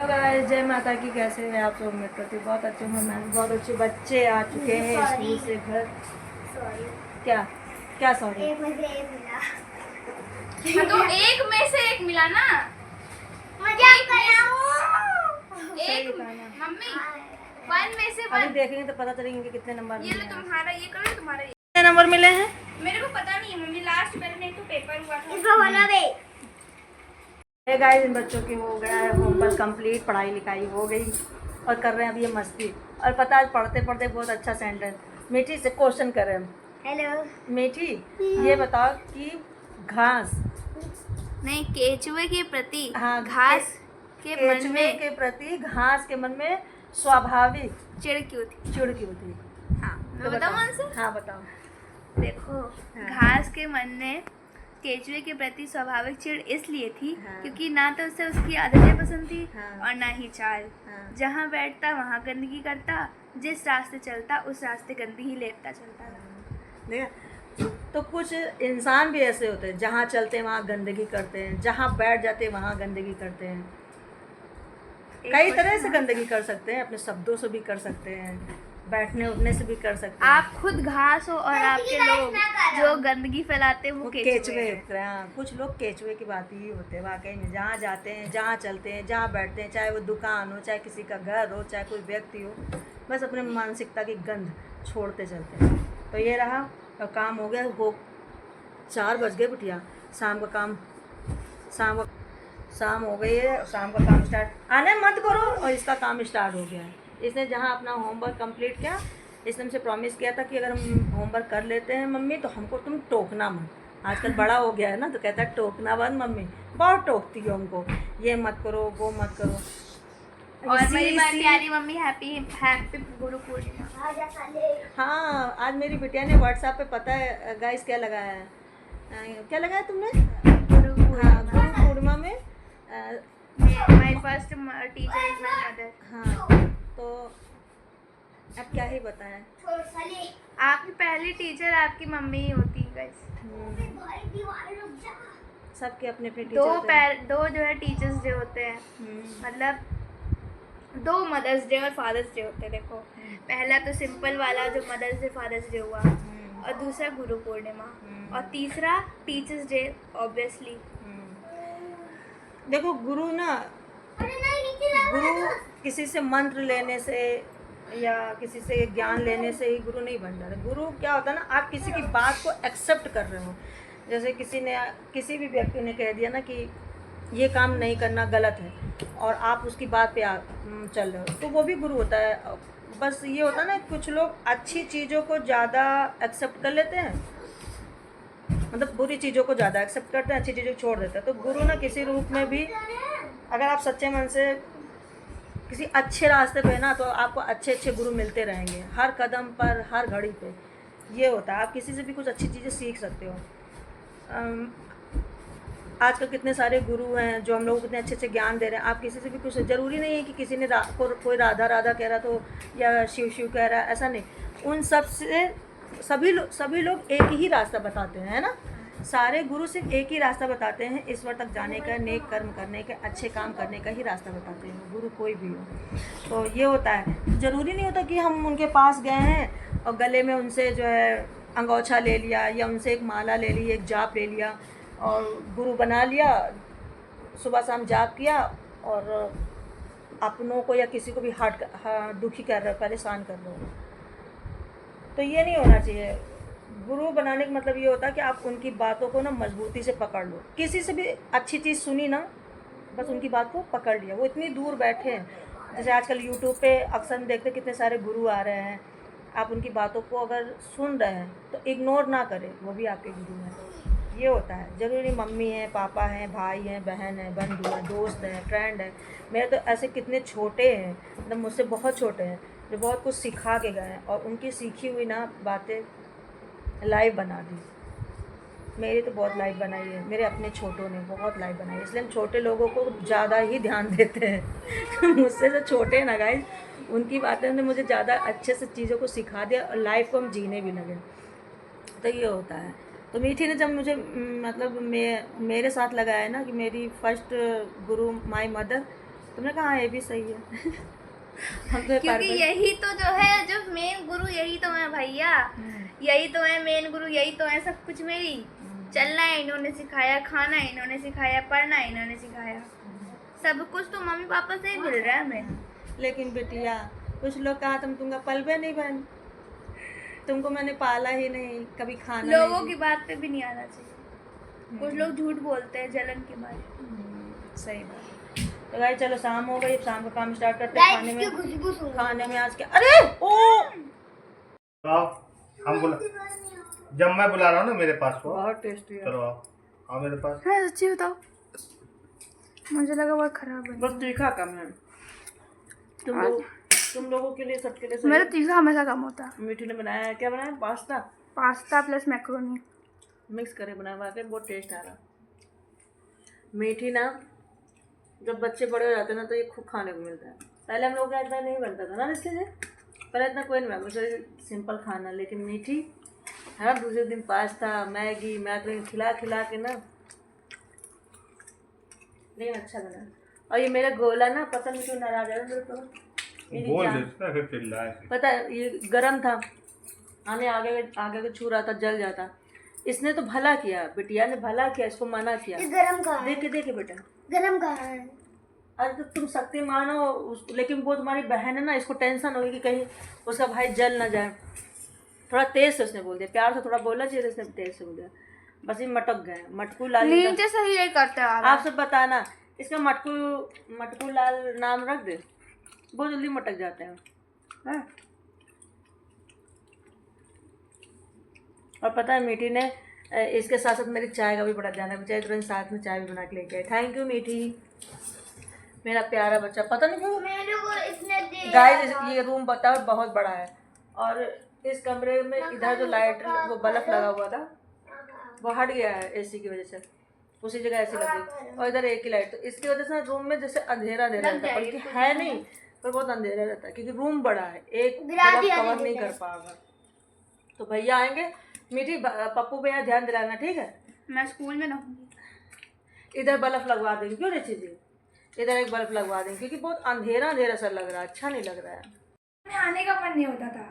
Guys, जय माता की। कैसे हैं आप लोग? मेरे प्रति बहुत अच्छे हैं। मैं बहुत अच्छे बच्चे आ चुके हैं स्कूल से घर। सॉरी। क्या क्या सॉरी? एक में से एक मिला। हाँ, तो एक में से एक मिला ना। मजाक कर रहा हूँ। एक मम्मी 1 में से अभी 1। देखेंगे तो पता चलेंगे कि कितने नंबर ये मिले लो हैं। तुम्हारा, ये करो तुम्हारा। ये कितने नंबर मिले हैं? मेरे को पता नहीं है मम्मी, लास्ट मैंने नहीं तो पेपर हुआ था। इसको बोलो बे। ये गाइस, इन बच्चों की हो गया है होमवर्क कंप्लीट, पढ़ाई लिखाई हो गई और कर रहे हैं अभी ये मस्ती। और पता है, पढ़ते पढ़ते बहुत अच्छा सेंटेंस मीठी से क्वेश्चन कर रहे हैं। हेलो। मीठी, ये बताओ कि घास, नहीं, केचुए के प्रति हाँ, घास के मन केचुए में के प्रति घास के मन में स्वाभाविक चिढ़ क्यों थी? चिढ़ क्यों थी? हाँ, तो मैं बताऊँ आंसर? हाँ बताओ। देखो, हाँ। घास के मन में केचुए के प्रति स्वाभाविक चिढ़ इसलिए थी हाँ। क्योंकि ना तो उसे उसकी आदतें पसंद थी हाँ। और ना ही चाल। हाँ। जहाँ बैठता वहाँ गंदगी करता, जिस रास्ते चलता उस रास्ते गंदगी ही लेपता चलता था। देखा, तो कुछ इंसान भी ऐसे होते हैं, जहाँ चलते हैं वहाँ गंदगी करते हैं, जहाँ बैठ जाते हैं वहाँ गंदगी करते हैं। कई तरह से गंदगी कर सकते हैं, अपने शब्दों से भी कर सकते हैं, बैठने उठने से भी कर सकते हैं। आप खुद घास हो और आपके लोग जो गंदगी फैलाते हैं वो केचुए हैं। होते हैं। हाँ, कुछ लोग केचुए की बात ही होते हैं वाकई में। जहाँ जाते हैं, जहाँ चलते हैं, जहाँ बैठते हैं, चाहे वो दुकान हो, चाहे किसी का घर हो, चाहे कोई व्यक्ति हो, बस अपने मानसिकता की गंध छोड़ते चलते हैं। तो ये रहा, और काम हो गया। वो 4 बज गए बिटिया। शाम का काम, शाम हो गई है, शाम का काम स्टार्ट आने मत करो। और इसका काम स्टार्ट हो गया है। इसने जहाँ अपना होमवर्क कंप्लीट किया, इसने हमसे प्रॉमिस किया था कि अगर हम होमवर्क कर लेते हैं मम्मी तो हमको तुम टोकना मत। आजकल बड़ा हो गया है ना, तो कहता है टोकना मत मम्मी। बहुत टोकती है हमको, ये मत करो, वो मत करो। और मेरी प्यारी mummy happy happy Guru Purnima. हाँ, आज मेरी बिटिया ने व्हाट्सएप पे, पता है गाइस क्या लगाया है? क्या लगाया तुमने? हाँ, गुरु पूर्णिमा में my first teacher is my mother. हाँ, तो अब क्या ही बताएं। आपकी पहली टीचर आपकी मम्मी ही होती है गाइस। सबके अपने अपने दो टीचर होते हैं। दो जो है टीचर्स डे होते हैं, मतलब 2 मदर्स डे और फादर्स डे होते हैं। देखो, पहला तो सिंपल वाला जो मदर्स डे फादर्स डे हुआ, और दूसरा गुरु पूर्णिमा, और तीसरा टीचर्स डे ऑब्वियसली। देखो, गुरु ना, गुरु किसी से मंत्र लेने से या किसी से ज्ञान लेने से ही गुरु नहीं बन जाता। गुरु क्या होता है ना, आप किसी की बात को एक्सेप्ट कर रहे हो। जैसे किसी भी व्यक्ति ने कह दिया ना कि ये काम नहीं करना गलत है, और आप उसकी बात पे चल रहे हो, तो वो भी गुरु होता है। बस ये होता है ना, कुछ लोग अच्छी चीज़ों को ज़्यादा एक्सेप्ट कर लेते हैं, मतलब बुरी चीज़ों को ज़्यादा एक्सेप्ट करते हैं, अच्छी चीज़ों को छोड़ देते हैं। तो गुरु ना किसी रूप में भी, अगर आप सच्चे मन से किसी अच्छे रास्ते पे ना, तो आपको अच्छे अच्छे गुरु मिलते रहेंगे हर कदम पर, हर घड़ी पे। ये होता है, आप किसी से भी कुछ अच्छी चीज़ें सीख सकते हो। आजकल कितने सारे गुरु हैं जो हम लोगों को कितने अच्छे अच्छे ज्ञान दे रहे हैं। आप किसी से भी कुछ, ज़रूरी नहीं है कि किसी ने कोई राधा राधा कह रहा तो या शिव शिव कह रहा है, ऐसा नहीं। उन सब से सभी लोग एक ही रास्ता बताते हैं, है ना। सारे गुरु सिर्फ एक ही रास्ता बताते हैं, ईश्वर तक जाने का, नेक कर्म करने का, अच्छे काम करने का ही रास्ता बताते हैं, गुरु कोई भी हो। तो ये होता है, ज़रूरी नहीं होता कि हम उनके पास गए हैं और गले में उनसे जो है अंगोछा ले लिया, या उनसे एक माला ले ली, एक जाप ले लिया और गुरु बना लिया, सुबह शाम जाप किया, और अपनों को या किसी को भी दुखी कर रहे हो, परेशान कर रहे हो। तो ये नहीं होना चाहिए। गुरु बनाने का मतलब ये होता है कि आप उनकी बातों को ना मजबूती से पकड़ लो। किसी से भी अच्छी चीज़ सुनी ना, बस उनकी बात को पकड़ लिया। वो इतनी दूर बैठे हैं, जैसे आजकल यूट्यूब पे अक्सर देखते कितने सारे गुरु आ रहे हैं। आप उनकी बातों को अगर सुन रहे हैं तो इग्नोर ना करें, वो भी आपके गुरु हैं। ये होता है, ज़रूरी मम्मी है, पापा हैं, भाई हैं, बहन है, बंधु है, दोस्त है, फ्रेंड है। मेरे तो ऐसे कितने छोटे हैं, मतलब मुझसे बहुत छोटे हैं, जो बहुत कुछ सिखा के गए हैं, और उनकी सीखी हुई ना बातें लाइव बना दी। मेरी तो बहुत लाइव बनाई है, मेरे अपने छोटों ने बहुत लाइव बनाई है। इसलिए हम छोटे लोगों को ज़्यादा ही ध्यान देते हैं। मुझसे जो छोटे हैं ना गाइस, उनकी बातें ने मुझे ज़्यादा अच्छे से चीज़ों को सिखा दिया, और लाइफ को हम जीने भी लगे। तो ये होता है। तो मीठी ने जब मुझे मतलब मेरे साथ लगाया ना कि मेरी फर्स्ट गुरु माय मदर, तुमने कहा ये भी सही है। हम तो क्योंकि यही तो जो है, जो मेन गुरु यही तो है भैया, यही तो है मेन गुरु, यही तो है सब कुछ मेरी। चलना इन्होंने सिखाया, खाना इन्होंने सिखाया, पढ़ना इन्होंने सिखाया, सब कुछ तो मम्मी पापा से ही मिल रहा है हमें। लेकिन बेटिया कुछ लोग कहा तुमका पलवे नहीं बहन, तुमको मैंने पाला ही नहीं, कभी खाना लोगों नहीं की बात पे भी नहीं आना चाहिए। कुछ लोग झूठ बोलते हैं जलन के मारे। सही बात। तो भाई चलो शाम हो गई, अब शाम का काम स्टार्ट करते हैं। गाइस इसकी खुशबू सुन। खाने में आज क्या, अरे ओ आओ, हम बुला, जब मैं बुला रहा हूँ ना मेरे पास को, बहुत टेस्टी है। चलो आओ, आओ मेरे पास। हाँ सच्ची बताओ, मुझे लगा बहुत खराब है। बस तीखा कम है। तुम लोगों के लिए, सबके लिए सही मेरा है। तीखा हमेशा कम होता है। मीठी ने बनाया है, क्या बनाया, pasta pasta plus macaroni. Mix करे बनाया, वाकई बहुत टेस्ट आ रहा। मीठी ना जब बच्चे बड़े हो जाते हैं ना तो ये खूब खाने को मिलता है। पहले हम लोग का इतना नहीं बनता था ना इसके लिए, पहले इतना कोई नहीं बनता, सिंपल खाना। लेकिन मीठी हर दूसरे दिन पास्ता मैगी मैक्रोनी खिला खिला के ना, लेकिन अच्छा बना। और ये मेरा गोला ना पता नहीं क्यों नाराज है मेरे को, मेरी बोल जान। देता फिर चिल्लाए। पता है ये गरम था, आने आगे आगे को छू रहा था, जल जाता। इसने तो भला किया, बिटिया ने भला किया, इसको मना किया। ये गरम कहाँ है? देखे बेटा, गरम कहाँ है? अरे तो तुम शक्तिमान हो लेकिन वो तुम्हारी बहन है ना, इसको टेंशन होगी कि कहीं उसका भाई जल ना जाए। थोड़ा तेज से उसने बोल दिया, प्यार से थोड़ा बोलना चाहिए, इसने तेज से बोल दिया। बस ये मटक गए, मटकू लाल। नीचे सही नहीं करते आप सब बताना, इसका मटकू लाल नाम रख दे, बहुत जल्दी मटक जाते हैं। हाँ? और पता है मीठी ने इसके साथ साथ मेरी चाय का भी बड़ा ध्यान है, चाय तुरंत साथ में चाय भी बना के लेके आए। थैंक यू मीठी, मेरा प्यारा बच्चा। पता नहीं क्यों मेरे को इसने दिया गाइस, ये रूम बताओ बहुत बड़ा है, और इस कमरे में इधर जो लाइट वो बल्ब लगा हुआ था वो हट गया है एसी की वजह से, उसी जगह ऐसी लगी, और इधर एक ही लाइट। तो इसकी वजह से रूम में जैसे अंधेरा अंधेरा रहता है, बल्कि है नहीं पर बहुत अंधेरा रहता है, क्योंकि रूम बड़ा है, एक बल्ब कवर नहीं कर पाएगा। तो भैया आएंगे, मीठी पप्पू भैया ध्यान दिलाना, ठीक है? मैं स्कूल में रहूँगी। इधर बल्ब लगवा देंगे, क्यों नहीं चीज़ें, इधर एक बल्ब लगवा देंगे, क्योंकि बहुत अंधेरा अंधेरा सा लग रहा है, अच्छा नहीं लग रहा है। में आने का मन नहीं होता था,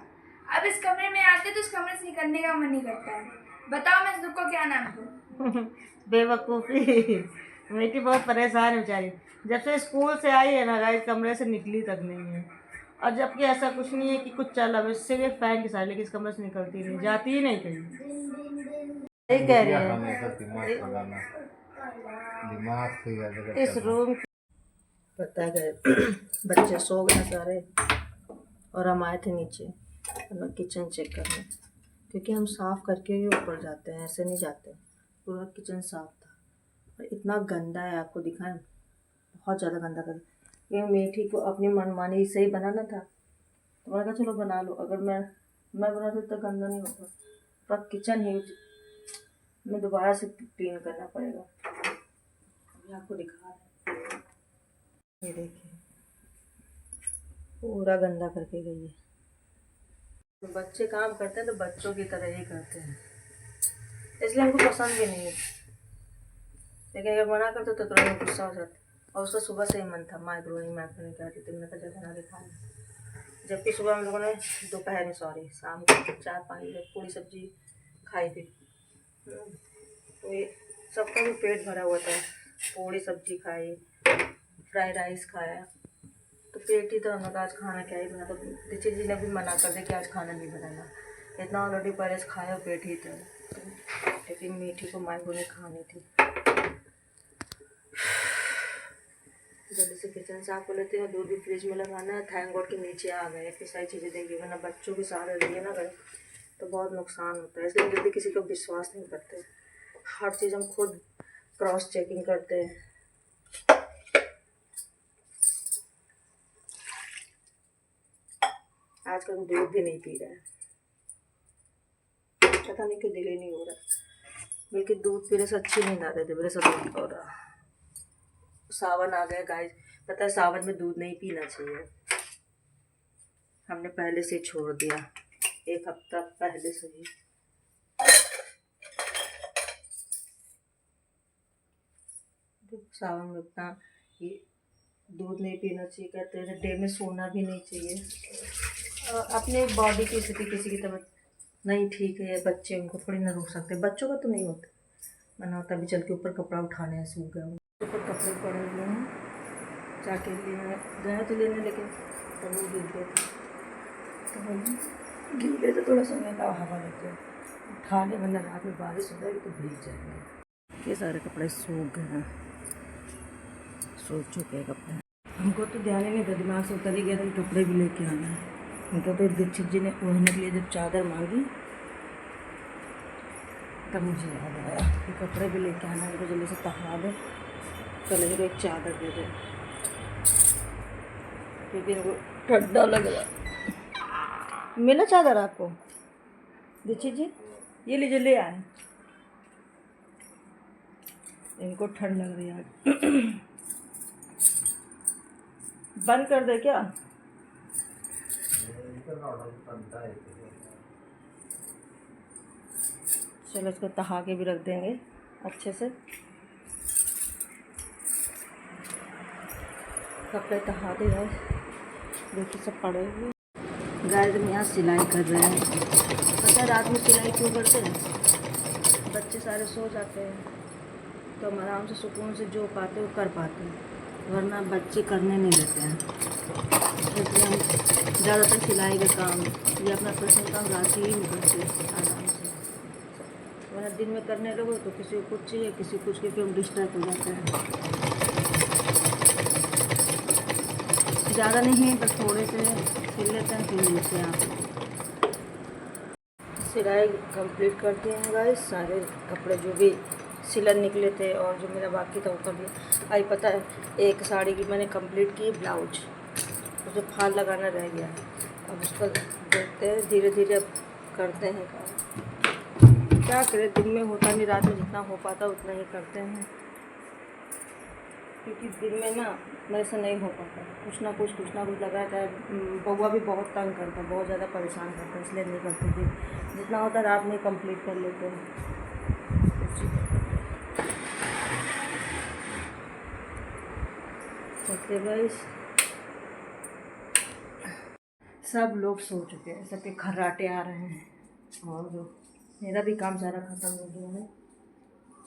अब इस कमरे में आते तो इस कमरे से निकलने का मन नहीं करता है। बताओ मैं इस दुख को क्या नाम दूँ? बेवकूफ़ी। मीठी बहुत परेशान है बेचारी, जब से स्कूल से आई है ना गाइस, कमरे से निकली तक नहीं है। और जबकि ऐसा कुछ नहीं है कि कुछ चल रहा है, सिर्फ फैन के साथ, लेकिन इस कमरे से निकलती नहीं, जाती ही नहीं कहीं। यही कह रही है इस रूम। पता है बच्चे सो गए सारे, और हम आए थे नीचे अपना किचन चेक करने, क्योंकि हम साफ़ करके ही ऊपर जाते हैं, ऐसे नहीं जाते। पूरा किचन साफ था, और इतना गंदा है, आपको दिखाएं, बहुत ज़्यादा गंदा कर। ये मीठी को अपनी मनमानी से ही बनाना था, तो मैंने कहा चलो बना लो, अगर मैं बनाती तो गंदा नहीं होता। पर किचन ही में दोबारा से क्लीन करना पड़ेगा। अभी आपको दिखा रहे हैं, ये देखिए पूरा गंदा करके गई है। तो बच्चे काम करते हैं तो बच्चों की तरह ही करते हैं, इसलिए हमको पसंद भी नहीं है। लेकिन अगर मना करते तो तुरंत गुस्सा हो जाता। और उसका सुबह से ही मन था मैक्रोनी कहती थी, मैंने कहा जब बना के खा लें। जबकि सुबह हम लोगों ने दोपहर में शाम को 4-5 बजे पूरी सब्जी खाई थी, तो ये सबका भी पेट भरा हुआ था, पूरी सब्जी खाई, फ्राइड राइस खाया, तो पेट ही तो हम लोग आज खाना क्या ही बना। तो दीची जी ने भी मना कर दिया कि आज खाना नहीं बनाना, इतना ऑलरेडी पहले से खाया पेट ही था। लेकिन मीठी को मैक्रोनी खानी थी। जल्दी से किचन साफ कर लेते हैं, दूध भी फ्रिज में लगाना है। थैंक गॉड के नीचे आ गए, इतनी सारी चीज़ें देंगे, वरना बच्चों के सहारे लिए ना गए तो बहुत नुकसान होता है। इसलिए जल्दी किसी को विश्वास नहीं करते, हर चीज़ हम खुद क्रॉस चेकिंग करते हैं। आजकल दूध भी नहीं पी रहा है, पता नहीं क्यों दिल ही नहीं हो रहा, बल्कि दूध पीने से अच्छी नींद आती थी, मेरे साथ हो रहा। सावन आ गया गाइस, पता है सावन में दूध नहीं पीना चाहिए, हमने पहले से छोड़ दिया, 1 हफ्ता पहले से ही। सावन में उतना ये दूध नहीं पीना चाहिए, कहते हैं डे में सोना भी नहीं चाहिए। अपने बॉडी की स्थिति, किसी की तबीयत नहीं ठीक है, बच्चे उनको थोड़ी ना रोक सकते, बच्चों का तो नहीं होता, मना होता भी चल के ऊपर कपड़ा उठाने हैं, सूख गया ऊपर कपड़े पड़े हुए हैं, जाके लिए गए तो लेने, लेकिन तब वो गिर गए थे, तो हम गीले तो थोड़ा समय ना हवा लग जाए उठाने, वरना रात में बारिश हो जाएगी तो भीग जाएंगे। ये सारे कपड़े सूख गए हैं, सूख चुके हैं कपड़े। हमको तो ध्यान ही नहीं था, दिमाग से उतर ही गया था कि कपड़े भी लेके आना है। उनको तो दीक्षित जी ने ओढ़ने के लिए जब चादर मांगी तब मुझे याद आया कि कपड़े भी लेके आना है, उनको जल्दी से पहना दे, चले को एक चादर दे दे, क्योंकि इनको ठंडा लग रहा। मिला चादर आपको दीक्षित जी? ये लीजिए, ले आए, इनको ठंड लग रही है आज। बंद कर दे क्या? चलो इसको तहा के भी रख देंगे अच्छे से, कपड़े तहा दे यार, देखिए सब पड़े हुए। गाय में यहाँ सिलाई कर रहे हैं, पता है रात में सिलाई क्यों करते हैं? बच्चे सारे सो जाते हैं तो हम आराम से सुकून से जो पाते वो कर पाते हैं, वरना बच्चे करने नहीं देते हैं। इसलिए हम ज़्यादातर सिलाई का काम या अपना पर्सनल काम रात ही नहीं करते आराम से, वरना दिन में करने लगो तो किसी को कुछ चाहिए, किसी को कुछ के फिर हम डिस्टर्ब हो जाते हैं। ज़्यादा नहीं, बस थोड़े से सिल लेते हैं, सिल लेते हैं। आप सिलाई कंप्लीट करते हैं गाइस, सारे कपड़े जो भी सिलन निकले थे और जो मेरा बाकी था वो कर दिया। आई पता है, एक साड़ी की मैंने कंप्लीट की ब्लाउज, उसे फाल लगाना रह गया, अब उसको देखते हैं, धीरे धीरे अब करते हैं काम। क्या करें, दिन में होता नहीं, रात में जितना हो पाता उतना ही करते हैं, क्योंकि दिन में ना मेरे से नहीं हो पाता, कुछ ना कुछ लगा रहता है। बउआ भी बहुत तंग करता है, बहुत ज़्यादा परेशान करता है, इसलिए नहीं करते थे, जितना होता है रात में कंप्लीट कर लेते हैं। चलते गाइस, सब लोग सो चुके हैं, सबके खर्राटे आ रहे हैं, और जो मेरा भी काम सारा ख़त्म हो गया है।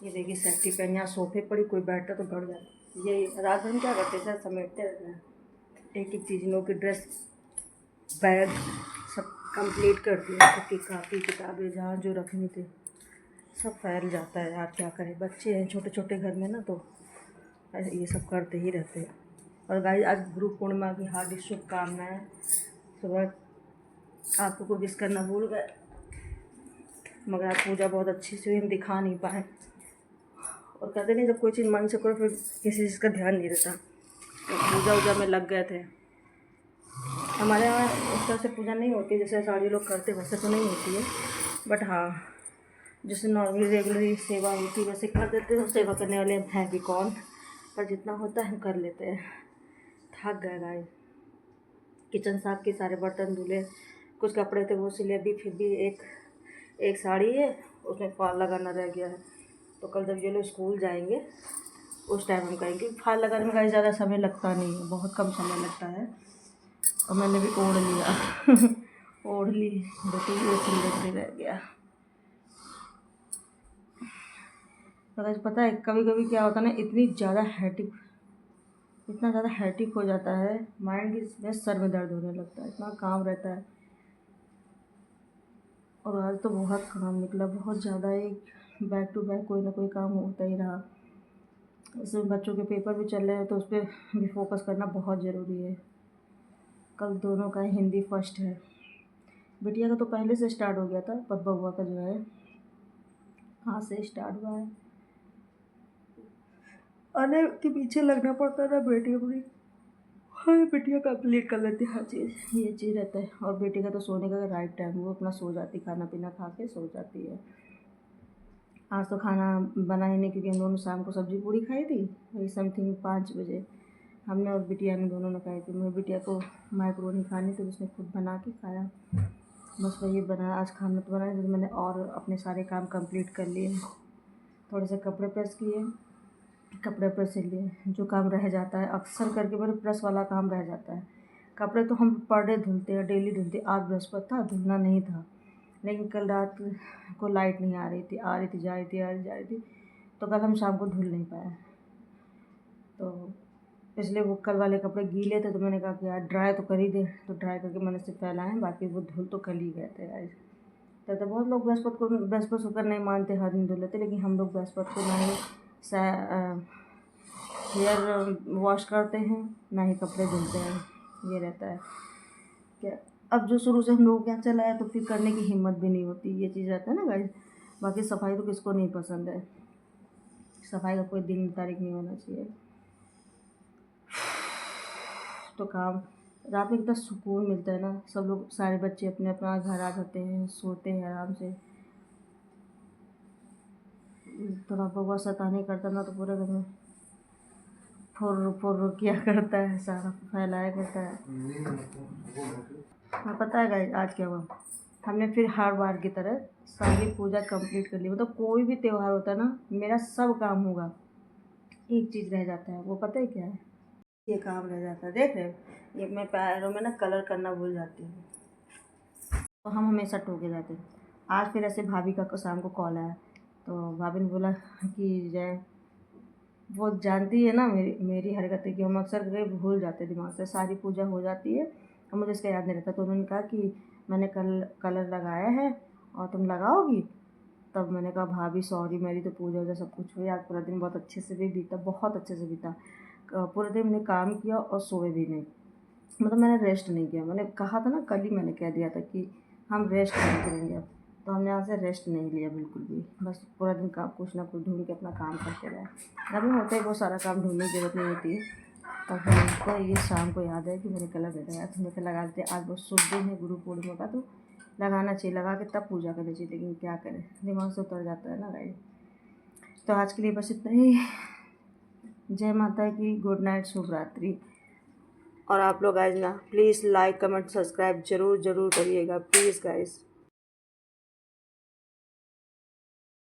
ये देखिए सेफ्टी पेन यहाँ सोफे पर ही कोई बैठता तो डर जाता। ये रात भर क्या करते हैं, समेटते रहते हैं, एक एक चीज़, लोग की ड्रेस, बैग सब कंप्लीट कर दिया, सबकी कापी किताबें जहाँ जो रखनी थी सब फैल जाता है यार, क्या करें, बच्चे हैं छोटे छोटे घर में ना, तो ये सब करते ही रहते हैं। और गाइस आज गुरु पूर्णिमा की हार्दिक शुभकामनाएं। सुबह आपको को विश करना भूल गए, मगर आज पूजा बहुत अच्छी से हुई, हम दिखा नहीं पाए। और कहते नहीं, जब कोई चीज़ मन से करो फिर किसी चीज़ का ध्यान नहीं रहता, तो पूजा वूजा में लग गए थे। हमारे यहाँ उस तरह से पूजा नहीं होती जैसे सारे लोग करते, वैसे तो नहीं होती है, बट हाँ जैसे नॉर्मली रेगुलर सेवा होती है वैसे कर देते हैं। सेवा करने वाले हैं भी कौन, पर जितना होता है हम कर लेते हैं। थक गए गाइस, किचन साफ की, सारे बर्तन धुले, कुछ कपड़े थे वो सिले, भी फिर भी एक साड़ी है उसमें फाल लगाना रह गया है, तो कल जब ये लोग स्कूल जाएंगे उस टाइम हम करेंगे। फाल लगाने में ज़्यादा समय लगता नहीं है, बहुत कम समय लगता है। और मैंने भी ओढ़ लिया ओढ़ ली, देखिए ये सिलने से रह गया। तो पता है कभी कभी क्या होता है ना, इतना ज़्यादा हैटिक हो जाता है माइंड की, में सर में दर्द होने लगता है, इतना काम रहता है। और आज तो बहुत काम निकला, बहुत ज़्यादा, एक बैक टू बैक कोई ना कोई काम होता ही रहा। इसमें बच्चों के पेपर भी चल रहे हैं तो उस पर भी फोकस करना बहुत ज़रूरी है। कल दोनों का हिंदी फर्स्ट है, बिटिया का तो पहले से स्टार्ट हो गया था, पर बउआ का जो है आज से स्टार्ट हुआ है। आने के पीछे लगना पड़ता था, बेटी अपनी हाँ बिटिया कंप्लीट कर लेती है हर चीज़, ये चीज़ रहता है। और बेटी का तो सोने का राइट टाइम, वो अपना सो जाती, खाना पीना खा के सो जाती है। आज तो खाना बना ही नहीं, क्योंकि हम दोनों शाम को सब्ज़ी पूरी खाई थी, वही समथिंग 5 बजे हमने और बिटिया ने दोनों ने खाई थी। मैं बिटिया को माइक्रोनी खानी थी, उसने खुद बना के खाया, बस वही बना। आज खाना तो बनाया, मैंने और अपने सारे काम कंप्लीट कर लिए, थोड़े से कपड़े प्रेस किए, कपड़े प्रेस लिए जो काम रह जाता है अक्सर करके मेरे प्रेस वाला काम रह जाता है। कपड़े तो हम पर डे धुलते हैं, डेली धुलते। आज बृहस्पति था, धुलना नहीं था, लेकिन कल रात को लाइट नहीं आ रही थी, जा रही थी, तो कल हम शाम को धुल नहीं पाए। तो इसलिए वो कल वाले कपड़े गीले थे, तो मैंने कहा कि यार ड्राई तो कर ही दे, तो ड्राई करके मैंने सिर्फ फैलाए हैं, बाकी वो धुल तो कल ही गए थे गाइस। तो बहुत लोग बृहस्पति शुक्र नहीं मानते, हर दिन धुल लेते, लेकिन हम लोग बृहस्पति को ना ही हेयर वॉश करते हैं, ना ही कपड़े धुलते हैं। ये रहता है क्या, अब जो शुरू से हम लोग क्या चला है, तो फिर करने की हिम्मत भी नहीं होती, ये चीज़ रहता है ना गाइस। बाकी सफाई तो किसको नहीं पसंद है, सफाई का कोई दिन तारीख नहीं होना चाहिए। तो काम रात में कितना सुकून मिलता है ना, सब लोग सारे बच्चे अपने अपना घर आ जाते हैं, सोते हैं आराम से। थोड़ा बउआ शैतानी करता ना तो पूरे घर में फुर किया करता है, सारा फैलाया करता है। हाँ पता है गाइस आज क्या हुआ, हमने फिर हर बार की तरह सारी पूजा कंप्लीट कर ली। मतलब कोई भी त्यौहार होता है ना, मेरा सब काम होगा, एक चीज़ रह जाता है, वो पता है क्या है, ये काम रह जाता है। देख रहे हो, ये मैं पैरों में ना कलर करना भूल जाती हूँ, तो हम हमेशा टोके जाते हैं। आज फिर ऐसे भाभी का शाम को कॉल आया, तो भाभी ने बोला कि जय, वो जानती है ना मेरी हरकतें कि हम अक्सर करके भूल जाते हैं, दिमाग से सारी पूजा हो जाती है और मुझे इसका याद नहीं रहता। तो उन्होंने कहा कि मैंने कलर लगाया है और तुम लगाओगी। तब मैंने कहा भाभी सॉरी, मेरी तो पूजा वूजा सब कुछ हुई। आज पूरा दिन बहुत अच्छे से भी बीता, बहुत अच्छे से बीता। पूरे दिन मैंने काम किया और सोए भी नहीं, मतलब मैंने रेस्ट नहीं किया। मैंने कहा था ना, कल ही मैंने कह दिया था कि हम रेस्ट नहीं करेंगे अब, तो हमने यहाँ से रेस्ट नहीं लिया बिल्कुल भी। बस पूरा दिन काम कुछ ना कुछ ढूंढ के अपना काम करते रहे। अभी होता है वो सारा काम ढूंढने की जरूरत नहीं होती है। तब हमको ये शाम को याद है कि मैंने कलर लगाया था, मैंने लगा देते। आज बहुत शुभ दिन है गुरु पूर्णिमा का, तो लगाना चाहिए, लगा के तब पूजा करनी चाहिए, लेकिन क्या करें, दिमाग से उतर जाता है ना गाइस। तो आज के लिए बस इतना ही। जय माता की, गुड नाइट, शुभ रात्रि। और आप लोग गाइस ना प्लीज़ लाइक कमेंट सब्सक्राइब ज़रूर करिएगा प्लीज़ गाइस।